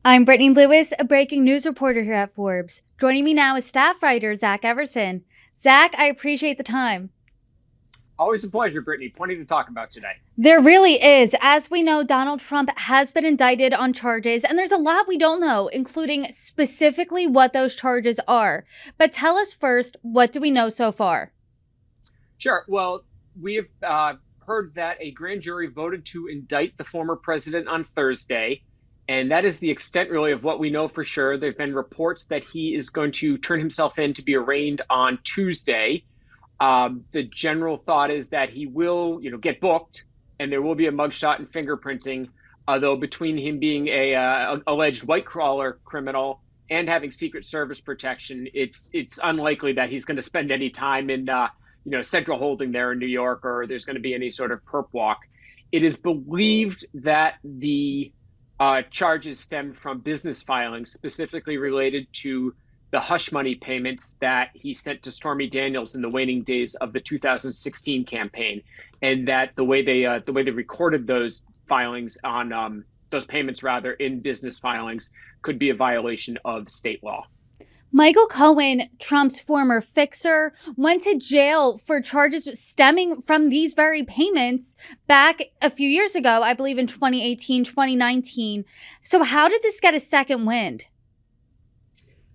I'm Brittany Lewis, a breaking news reporter here at Forbes. Joining me now is staff writer Zach Everson. Zach, I appreciate the time. Always a pleasure, Brittany. Plenty to talk about today. There really is. As we know, Donald Trump has been indicted on charges, and there's a lot we don't know, including specifically what those charges are. But tell us first, what do we know so far? Sure. Well, we have heard that a grand jury voted to indict the former president on Thursday. And that is the extent, really, of what we know for sure. There have been reports that he is going to turn himself in to be arraigned on Tuesday. The general thought is that he will, get booked, and there will be a mugshot and fingerprinting. Although between him being a alleged white collar criminal and having Secret Service protection, it's unlikely that he's going to spend any time in central holding there in New York, or there's going to be any sort of perp walk. It is believed that the charges stem from business filings specifically related to the hush money payments that he sent to Stormy Daniels in the waning days of the 2016 campaign, and that the way they recorded those filings on those payments rather in business filings could be a violation of state law. Michael Cohen, Trump's former fixer, went to jail for charges stemming from these very payments back a few years ago, I believe in 2018, 2019. So how did this get a second wind?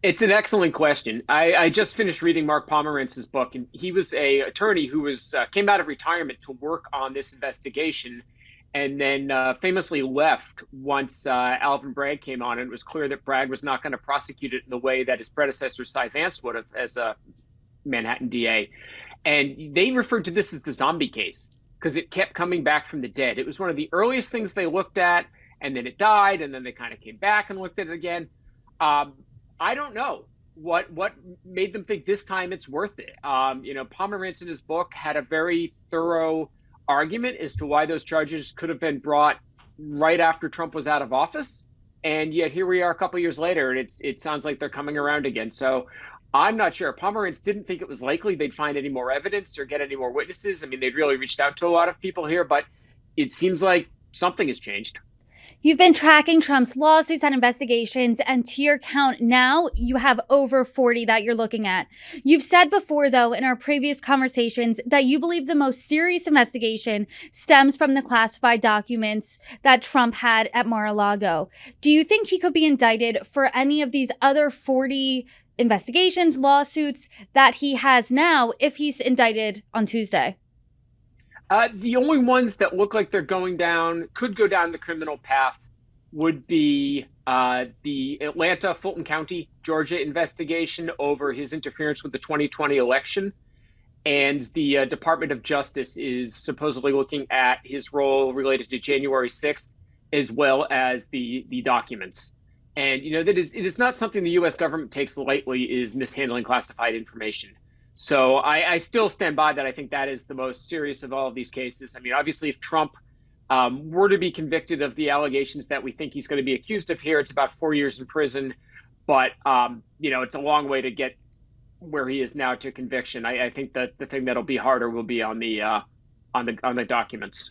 It's an excellent question. I just finished reading Mark Pomerantz's book, and he was a attorney who came out of retirement to work on this investigation, and then famously left once Alvin Bragg came on, and it was clear that Bragg was not going to prosecute it in the way that his predecessor Cy Vance would have as a Manhattan DA. And they referred to this as the zombie case because it kept coming back from the dead. It was one of the earliest things they looked at, and then it died, and then they kind of came back and looked at it again. I don't know what made them think this time it's worth it. Pomerantz in his book had a very thorough argument as to why those charges could have been brought right after Trump was out of office. And yet here we are a couple of years later, and it sounds like they're coming around again. So I'm not sure. Pomerantz didn't think it was likely they'd find any more evidence or get any more witnesses. I mean, they'd really reached out to a lot of people here, but it seems like something has changed. You've been tracking Trump's lawsuits and investigations, and to your count now, you have over 40 that you're looking at. You've said before, though, in our previous conversations, that you believe the most serious investigation stems from the classified documents that Trump had at Mar-a-Lago. Do you think he could be indicted for any of these other 40 investigations, lawsuits that he has now if he's indicted on Tuesday? The only ones that look like they're could go down the criminal path would be the Atlanta, Fulton County, Georgia investigation over his interference with the 2020 election. And the Department of Justice is supposedly looking at his role related to January 6th, as well as the documents. And, it is not something the U.S. government takes lightly, is mishandling classified information. So I still stand by that. I think that is the most serious of all of these cases. I mean, obviously, if Trump were to be convicted of the allegations that we think he's going to be accused of here, it's about 4 years in prison. But, it's a long way to get where he is now to conviction. I think that the thing that'll be harder will be on the documents.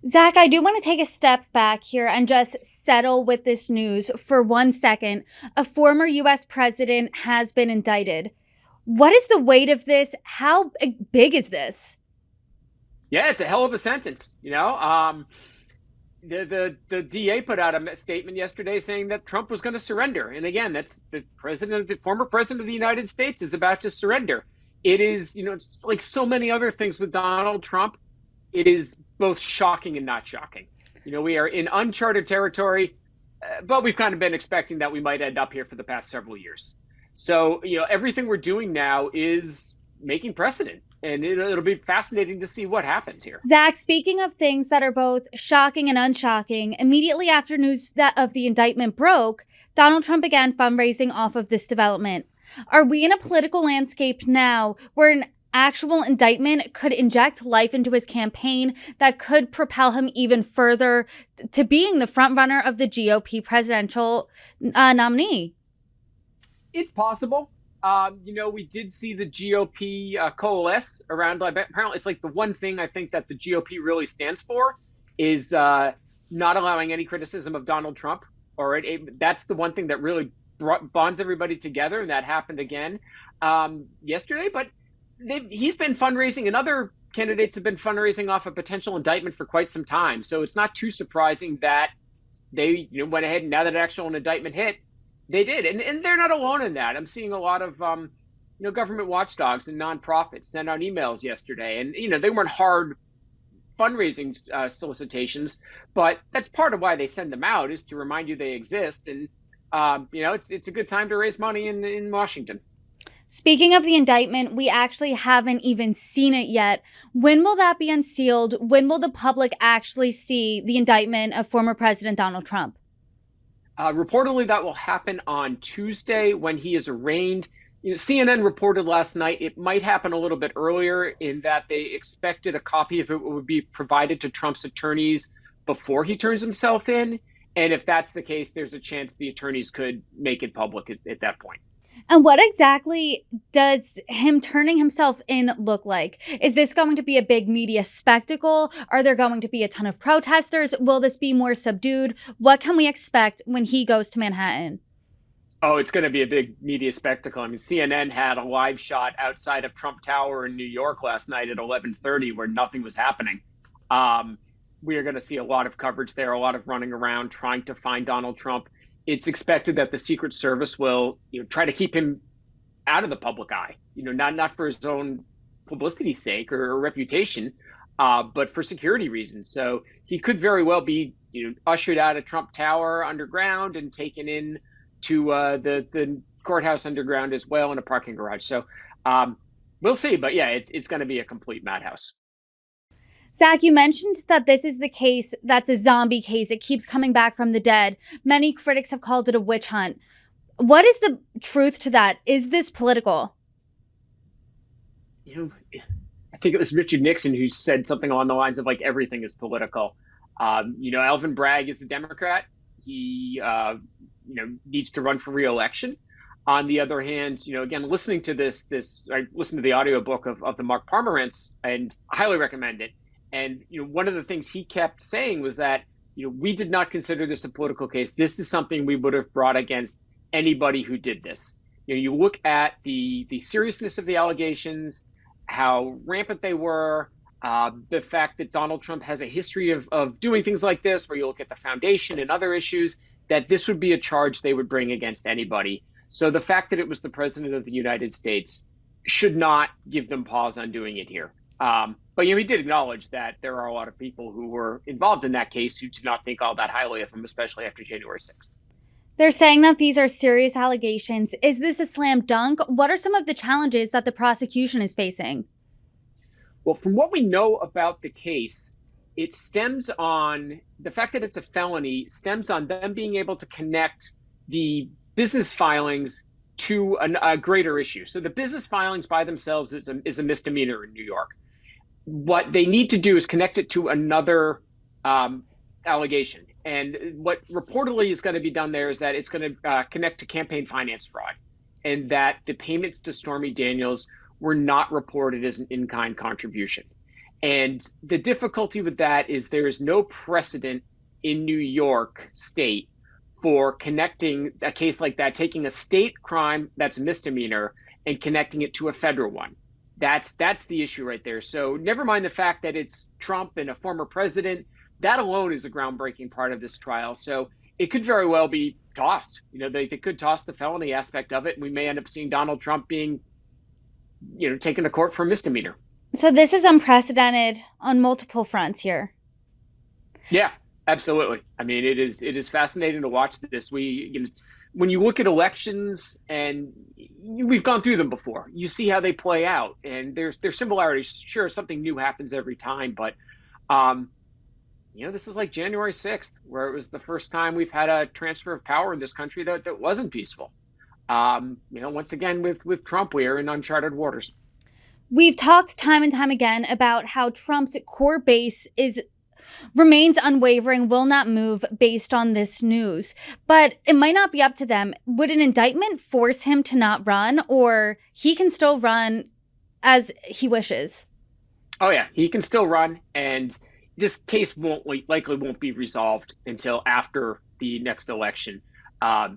Zach, I do want to take a step back here and just settle with this news for 1 second. A former U.S. president has been indicted. What is the weight of this? How big is this? Yeah, it's a hell of a sentence. The DA put out a statement yesterday saying that Trump was going to surrender. And again, that's the former president of the United States is about to surrender. It is, like so many other things with Donald Trump, it is both shocking and not shocking. We are in uncharted territory, but we've kind of been expecting that we might end up here for the past several years. So, everything we're doing now is making precedent, and it'll be fascinating to see what happens here. Zach, speaking of things that are both shocking and unshocking, immediately after news of the indictment broke, Donald Trump began fundraising off of this development. Are we in a political landscape now where an actual indictment could inject life into his campaign that could propel him even further to being the frontrunner of the GOP presidential nominee? It's possible. We did see the GOP coalesce around. Apparently, it's like the one thing I think that the GOP really stands for is not allowing any criticism of Donald Trump. That's the one thing that really bonds everybody together, and that happened again yesterday. But he's been fundraising, and other candidates have been fundraising off a potential indictment for quite some time. So it's not too surprising that they went ahead, and now that actual indictment hit, they did. And they're not alone in that. I'm seeing a lot of government watchdogs and nonprofits send out emails yesterday, and they weren't hard fundraising solicitations, but that's part of why they send them out, is to remind you they exist. And it's a good time to raise money in Washington. Speaking of the indictment, we actually haven't even seen it yet. When will that be unsealed? When will the public actually see the indictment of former President Donald Trump? Reportedly, that will happen on Tuesday when he is arraigned. CNN reported last night it might happen a little bit earlier, in that they expected a copy of it would be provided to Trump's attorneys before he turns himself in. And if that's the case, there's a chance the attorneys could make it public at that point. And what exactly does him turning himself in look like? Is this going to be a big media spectacle? Are there going to be a ton of protesters? Will this be more subdued? What can we expect when he goes to Manhattan? Oh, it's going to be a big media spectacle. I mean, CNN had a live shot outside of Trump Tower in New York last night at 11:30, where nothing was happening. We are going to see a lot of coverage there, a lot of running around trying to find Donald Trump. It's expected that the Secret Service will try to keep him out of the public eye, not for his own publicity's sake or reputation, but for security reasons. So he could very well be ushered out of Trump Tower underground and taken in to the courthouse underground as well, in a parking garage. So we'll see. But yeah, it's going to be a complete madhouse. Zach, you mentioned that this is the case that's a zombie case. It keeps coming back from the dead. Many critics have called it a witch hunt. What is the truth to that? Is this political? I think it was Richard Nixon who said something along the lines of, like, everything is political. Alvin Bragg is a Democrat. He needs to run for re-election. On the other hand, again, listening to I listened to the audiobook of the Mark Pomerantz, and I highly recommend it. And one of the things he kept saying was that we did not consider this a political case. This is something we would have brought against anybody who did this. You look at the seriousness of the allegations, how rampant they were, the fact that Donald Trump has a history of doing things like this, where you look at the foundation and other issues, that this would be a charge they would bring against anybody. So the fact that it was the president of the United States should not give them pause on doing it here. But he did acknowledge that there are a lot of people who were involved in that case who did not think all that highly of him, especially after January 6th. They're saying that these are serious allegations. Is this a slam dunk? What are some of the challenges that the prosecution is facing? Well, from what we know about the case, it stems on the fact that it's a felony, stems on them being able to connect the business filings to a greater issue. So the business filings by themselves is a misdemeanor in New York. What they need to do is connect it to another allegation. And what reportedly is going to be done there is that it's going to connect to campaign finance fraud, and that the payments to Stormy Daniels were not reported as an in-kind contribution. And the difficulty with that is there is no precedent in New York State for connecting a case like that, taking a state crime that's a misdemeanor and connecting it to a federal one. That's the issue right there. So never mind the fact that it's Trump and a former president. That alone is a groundbreaking part of this trial. So it could very well be tossed. They could toss the felony aspect of it, and we may end up seeing Donald Trump being, taken to court for a misdemeanor. So this is unprecedented on multiple fronts here. Yeah, absolutely. I mean, it is fascinating to watch this. When you look at elections, and we've gone through them before, you see how they play out, and there's similarities. Sure, something new happens every time, but this is like January 6th, where it was the first time we've had a transfer of power in this country that wasn't peaceful. Once again with Trump, we are in uncharted waters. We've talked time and time again about how Trump's core base remains unwavering, will not move based on this news. But it might not be up to them. Would an indictment force him to not run, or he can still run as he wishes? Oh, yeah, he can still run. And this case likely won't be resolved until after the next election. I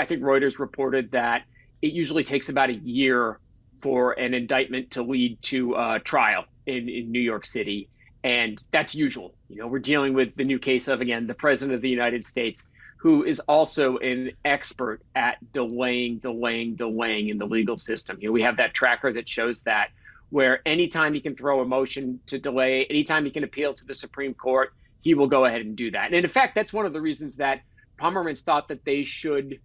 think Reuters reported that it usually takes about a year for an indictment to lead to trial in New York City. And that's usual. We're dealing with the new case of, again, the president of the United States, who is also an expert at delaying in the legal system. We have that tracker that shows that, where anytime he can throw a motion to delay, anytime he can appeal to the Supreme Court, he will go ahead and do that. And in fact, that's one of the reasons that Pomerantz thought that they should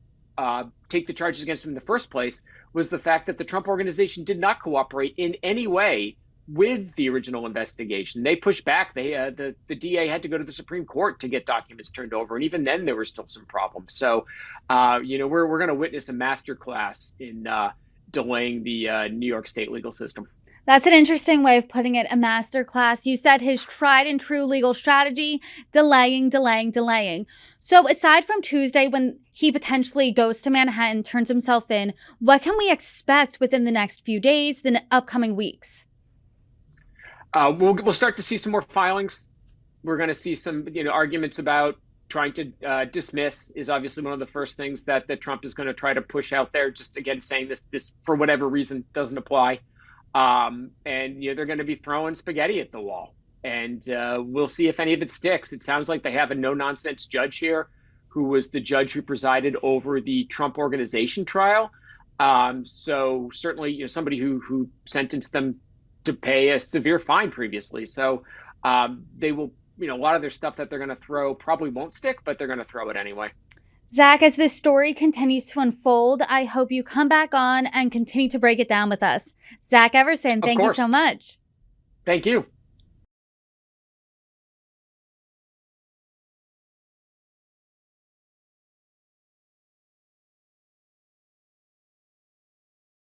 take the charges against him in the first place, was the fact that the Trump organization did not cooperate in any way with the original investigation. They pushed back. The DA had to go to the Supreme Court to get documents turned over, and even then there were still some problems. So, we're going to witness a masterclass in delaying the New York State legal system. That's an interesting way of putting it, a masterclass. You said his tried and true legal strategy, delaying. So aside from Tuesday, when he potentially goes to Manhattan, turns himself in, what can we expect within the next few days, the upcoming weeks? We'll start to see some more filings. We're going to see some arguments about trying to dismiss is obviously one of the first things that Trump is going to try to push out there. Just again saying this for whatever reason doesn't apply. And they're going to be throwing spaghetti at the wall, and we'll see if any of it sticks. It sounds like they have a no-nonsense judge here, who was the judge who presided over the Trump Organization trial. So certainly, somebody who sentenced them to pay a severe fine previously. So they will, a lot of their stuff that they're going to throw probably won't stick, but they're going to throw it anyway. Zach, as this story continues to unfold, I hope you come back on and continue to break it down with us. Zach Everson, thank you so much. Thank you.